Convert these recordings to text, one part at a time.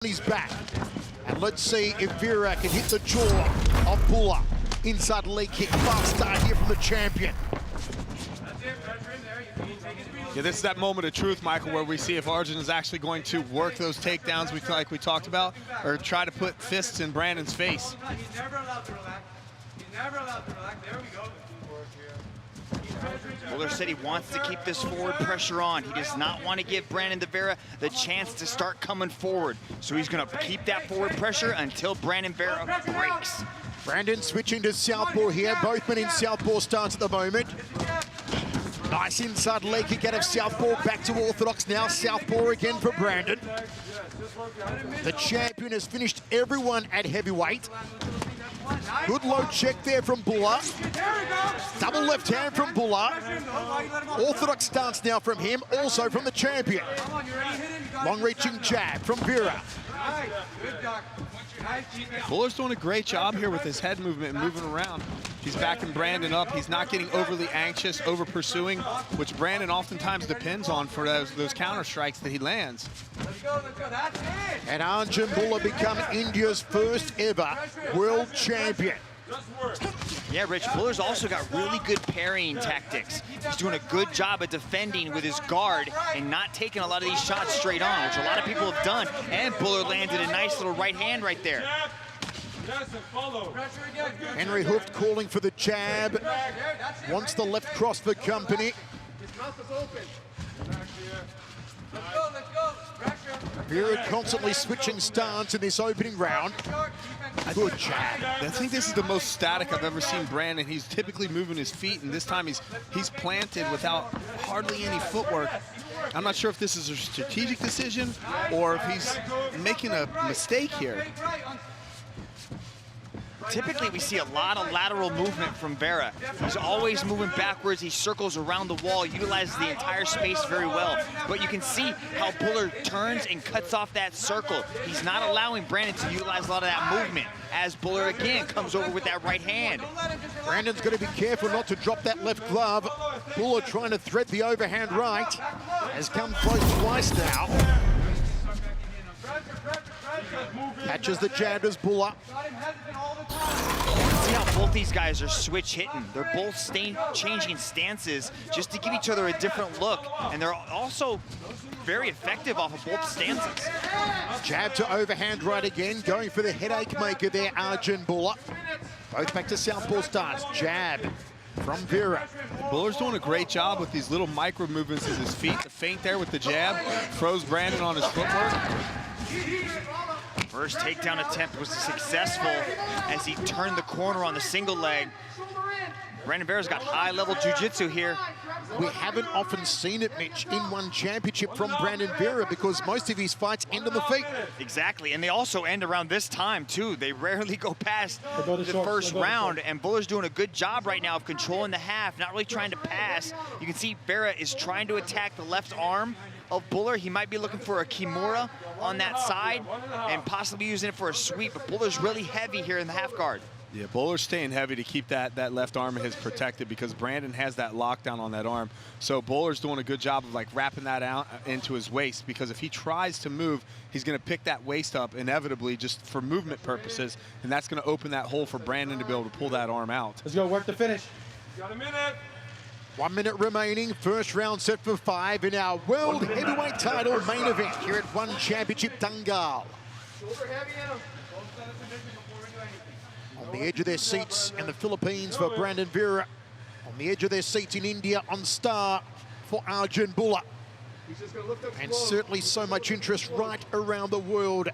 He's back. And let's see if Vera can hit the jaw of Bhullar. Inside leg kick, fast start here from the champion. Yeah, this is that moment of truth, Michael, where we see if Arjun is actually going to work those takedowns like we talked about, or try to put fists in Brandon's face. He's never allowed to relax. He's never allowed to relax. There we go. Bhullar said he wants to keep this forward pressure on. He does not want to give Brandon Vera the chance to start coming forward. So he's going to keep that forward pressure until Brandon Vera breaks. Brandon switching to southpaw here. Both men in southpaw stance at the moment. Nice inside leg kick out of southpaw. Back to orthodox now. Southpaw again for Brandon. The champion has finished everyone at heavyweight. Good low check there from Bhullar. Double left hand from Bhullar. Orthodox stance now from him, also from the champion. Long-reaching jab from Vera. Bhullar's doing a great job here with his head movement and moving around. He's backing Brandon up. He's not getting overly anxious, over-pursuing, which Brandon oftentimes depends on for those counter strikes that he lands. And Arjun Bhullar become India's first ever world champion. Yeah, Rich, Bhullar's also got really good parrying tactics. He's doing a good job at defending with his guard and not taking a lot of these shots straight on, which a lot of people have done. And Bhullar landed a nice little right hand right there. Henry Hooft calling for the jab. Wants the left cross for company. Vera constantly switching stance in this opening round. Good jab. I think this is the most static I've ever seen Brandon. He's typically moving his feet, and this time he's planted without hardly any footwork. I'm not sure if this is a strategic decision or if he's making a mistake here. Typically, we see a lot of lateral movement from Vera. He's always moving backwards. He circles around the wall, utilizes the entire space very well. But you can see how Bhullar turns and cuts off that circle. He's not allowing Brandon to utilize a lot of that movement as Bhullar again comes over with that right hand. Brandon's got to be careful not to drop that left glove. Bhullar trying to thread the overhand right. Has come close twice now. Catches the jab as Bhullar. See how both these guys are switch hitting. They're both changing stances just to give each other a different look. And they're also very effective off of both stances. Jab to overhand right again. Going for the headache maker there, Arjun Bhullar. Both back to southpaw stance. Jab from Vera. Bhullar's doing a great job with these little micro movements of his feet. The feint there with the jab throws Brandon on his footwork. First takedown attempt was successful as he turned the corner on the single leg. Brandon Vera's got high-level jiu-jitsu here. We haven't often seen it, Mitch, in one championship from Brandon Vera because most of his fights end on the feet. Exactly, and they also end around this time, too. They rarely go past the first round, and Bhullar's doing a good job right now of controlling the half, not really trying to pass. You can see Vera is trying to attack the left arm of Bhullar. He might be looking for a kimura on that side and possibly using it for a sweep, but Bhullar's really heavy here in the half guard. Yeah, Bhullar's staying heavy to keep that left arm of his protected because Brandon has that lockdown on that arm. So Bhullar's doing a good job of like wrapping that out into his waist because if he tries to move, he's going to pick that waist up inevitably just for movement purposes, and that's going to open that hole for Brandon to be able to pull that arm out. Let's go work the finish. Got a minute. 1 minute remaining. First round set for 5 in our world heavyweight title main event here at One Championship Dangal. On the edge of their seats in the Philippines for Brandon Vera. On the edge of their seats in India on Star for Arjun Bhullar. And certainly so much interest right around the world.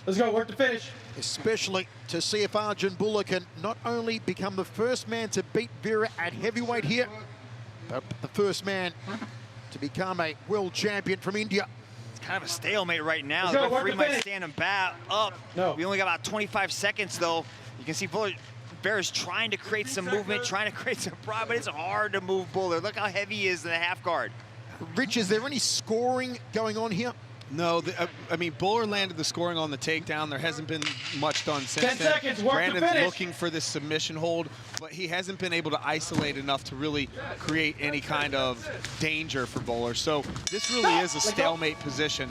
Let's go work the finish. Especially to see if Arjun Bhullar can not only become the first man to beat Vera at heavyweight here, but the first man to become a world champion from India. It's kind of a stalemate right now. The referee might stand him back up. No. We only got about 25 seconds, though. You can see Bhullar Vera's trying to create some movement, trying to create some pride, but it's hard to move Bhullar. Look how heavy he is in the half guard. Rich, is there any scoring going on here? No, I mean, Bhullar landed the scoring on the takedown. There hasn't been much done since 10 then. seconds, work Brandon's to finish. looking for this submission hold, but he hasn't been able to isolate enough to really create any kind of danger for Bhullar. So this really is a stalemate position.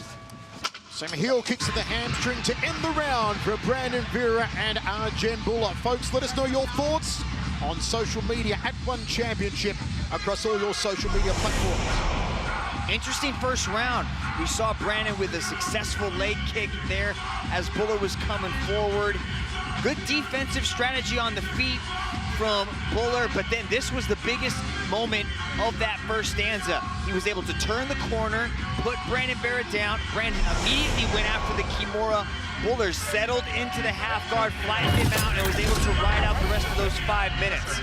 Some heel kicks to the hamstring to end the round for Brandon Vera and Arjun Bhullar. Folks, let us know your thoughts on social media at One Championship across all your social media platforms. Interesting first round. We saw Brandon with a successful leg kick there as Bhullar was coming forward. Good defensive strategy on the feet from Bhullar, but then this was the biggest moment of that first stanza. He was able to turn the corner, put Brandon Vera down. Brandon immediately went after the Kimura. Bhullar settled into the half guard, flattened him out, and was able to ride out the rest of those 5 minutes.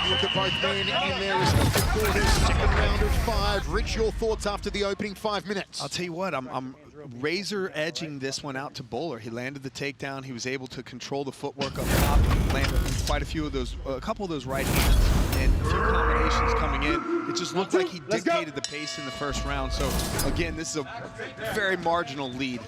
Look at both men in their respective quarters. Second round of 5. Rich, your thoughts after the opening 5 minutes? I'll tell you what, I'm razor edging this one out to Bhullar. He landed the takedown. He was able to control the footwork up top, landed quite a few of those, a couple of those right hands, and a few combinations coming in. It just looked like he dictated the pace in the first round. So again, this is a very marginal lead.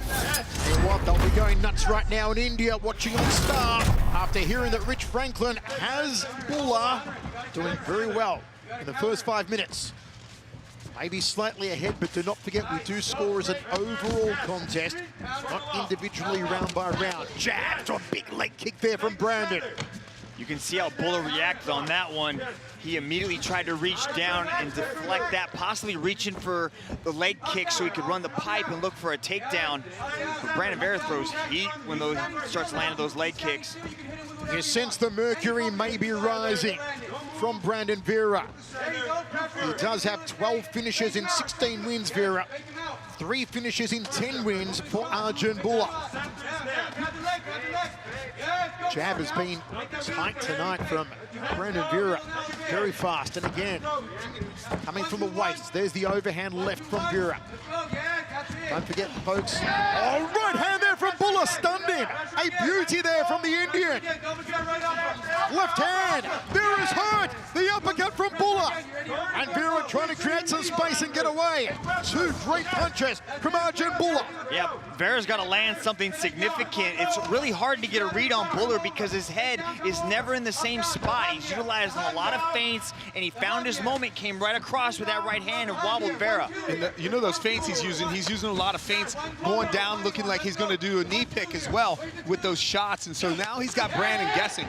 And what, they'll be going nuts right now in India, watching on Star after hearing that Rich Franklin has Bhullar doing very well in the first 5 minutes. Maybe slightly ahead, but do not forget we do score as an overall contest, not individually round by round. Jab to a big leg kick there from Brandon. You can see how Bhullar reacted on that one. He immediately tried to reach down and deflect that, possibly reaching for the leg kick so he could run the pipe and look for a takedown. But Brandon Vera throws heat when he starts landing those leg kicks. You sense the mercury may be rising from Brandon Vera. He does have 12 finishes in 16 wins, Vera. 3 finishes in 10 wins for Arjun Bhullar. Jab has been tight tonight from Brandon Vera. Very fast, and again, coming from the waist. There's the overhand left from Vera. Don't forget, folks. Oh, right hand there from Bhullar, stunned him. A beauty there from the Indian. Left hand, Vera's hurt. The uppercut from Bhullar. And Vera trying to create some space and get away. 2 great punches from Arjun Bhullar. Yeah, Vera's got to land something significant. It's really hard to get a read on Bhullar because his head is never in the same spot. He's utilizing a lot of feints, and he found his moment, came right across with that right hand and wobbled Vera. And you know those feints he's using a lot of feints going down, looking like he's going to do a knee pick as well with those shots. And so now he's got Brandon guessing.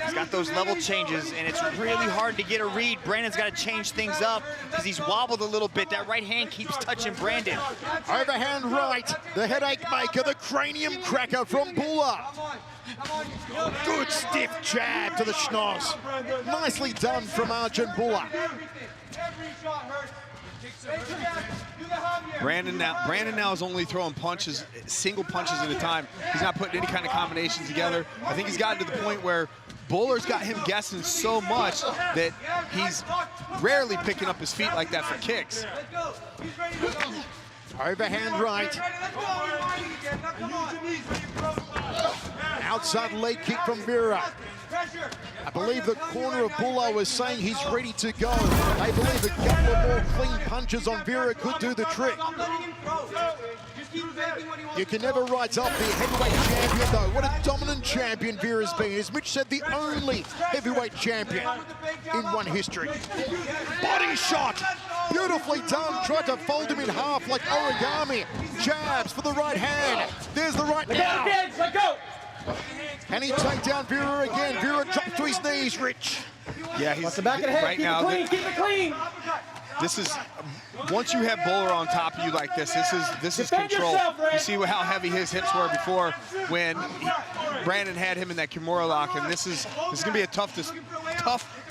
He's got those level changes, and it's really hard to get a read. Brandon's got to change things up because he's wobbled a little bit. That right hand keeps touching Brandon. Overhand right, the headache maker, the cranium cracker from Bhullar. Good stiff jab to the schnoz. Nicely done from Arjun Bhullar. Brandon now is only throwing punches, single punches at a time. He's not putting any kind of combinations together. I think he's gotten to the point where Bhullar's got him guessing so much that he's rarely picking up his feet like that for kicks. Overhand right. Outside leg kick from Vera. I believe the corner of Bhullar was saying he's ready to go. They believe a couple of more clean punches on Vera could do the trick. You can never write off the heavyweight champion, though. What a dominant champion Vera's been. As Mitch said, the only heavyweight champion in one history. Body shot. Beautifully done. Tried to fold him in half like origami. Jabs for the right hand. There's the right now. Let go. And he take down Vera again. Vera dropped to his knees, Rich. Yeah, he's the back of the head. right Keep now. it clean. Keep it clean. This is, once you have Bhullar on top of you like this, this is control. You see how heavy his hips were before when Brandon had him in that Kimura lock, and this is gonna be a tough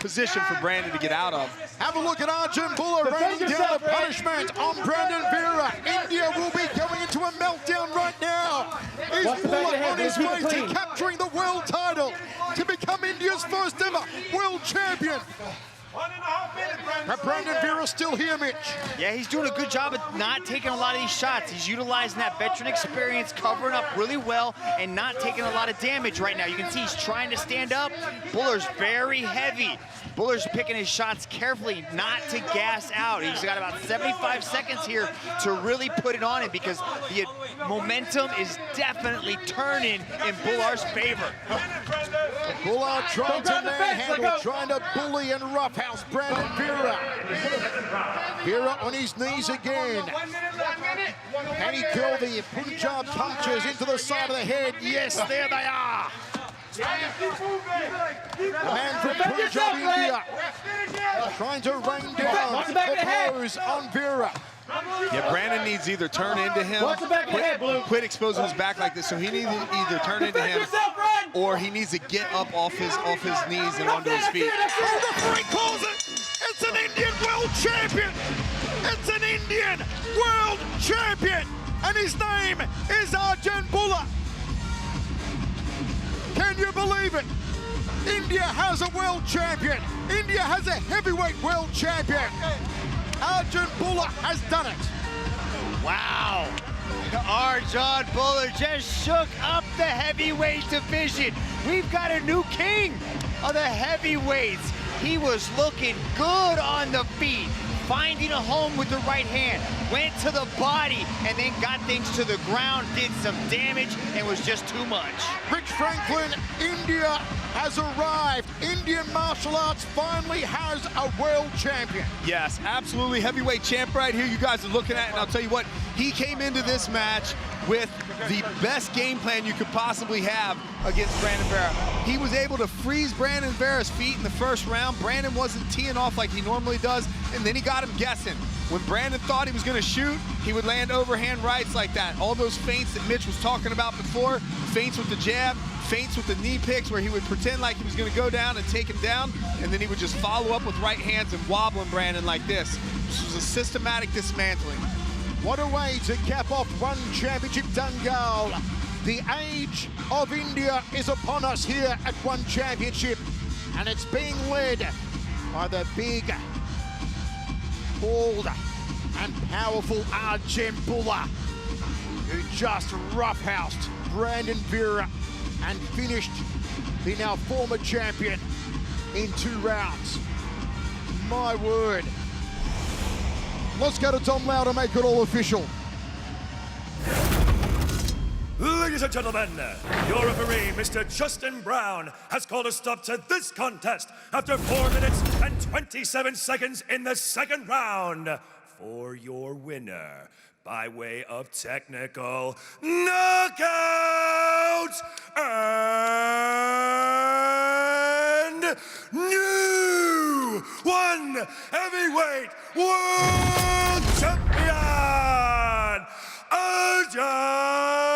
position for Brandon to get out of. Have a look at Arjun Bhullar raining down the punishment on Brandon Vera. India will be going into a meltdown right now. Is Bhullar on his way to capturing the world title to become India's first ever world champion? But Brandon Vera's still here, Mitch. Yeah, he's doing a good job of not taking a lot of these shots. He's utilizing that veteran experience, covering up really well, and not taking a lot of damage right now. You can see he's trying to stand up. Bhullar's very heavy. Bhullar's picking his shots carefully, not to gas out. He's got about 75 seconds here to really put it on him because the momentum is definitely turning in Bhullar's favor. Bhullar trying to manhandle, trying to bully and roughhouse Brandon Vera. Vera on his knees again. Can he curl the Punjab punches into the side of the head? Yes, there they are. The man from Punjab, India, trying to rain down the blows on Vera. Yeah, Brandon needs to either turn into him, quit exposing his back like this, so he needs to either turn into him, or he needs to get up off his knees and onto his feet. Oh, the referee calls it! It's an Indian world champion! It's an Indian world champion! And his name is Arjun Bhullar. Can you believe it? India has a world champion. India has a heavyweight world champion. Arjun Bhullar has done it. Wow. Arjun Bhullar just shook up the heavyweight division. We've got a new king of the heavyweights. He was looking good on the feet, finding a home with the right hand, went to the body, and then got things to the ground, did some damage, and was just too much. Rich Franklin, India has arrived. Indian martial arts finally has a world champion. Yes, absolutely heavyweight champ right here you guys are looking at, and I'll tell you what, he came into this match with the best game plan you could possibly have against Brandon Vera. He was able to freeze Brandon Vera's feet in the first round. Brandon wasn't teeing off like he normally does, and then he got him guessing. When Brandon thought he was gonna shoot, he would land overhand rights like that. All those feints that Mitch was talking about before, feints with the jab, feints with the knee picks where he would pretend like he was gonna go down and take him down, and then he would just follow up with right hands and wobbling Brandon like this. This was a systematic dismantling. What a way to cap off one championship Dangal. The age of India is upon us here at One Championship, and it's being led by the big, bold, and powerful Arjun Bhullar, who just roughhoused Brandon Vera and finished the now former champion in 2 rounds. My word. Let's go to Tom Lau to make it all official. Ladies and gentlemen, your referee, Mr. Justin Brown, has called a stop to this contest after 4 minutes and 27 seconds in the 2nd round for your winner by way of technical knockout and new One Heavyweight World Champion, Arjun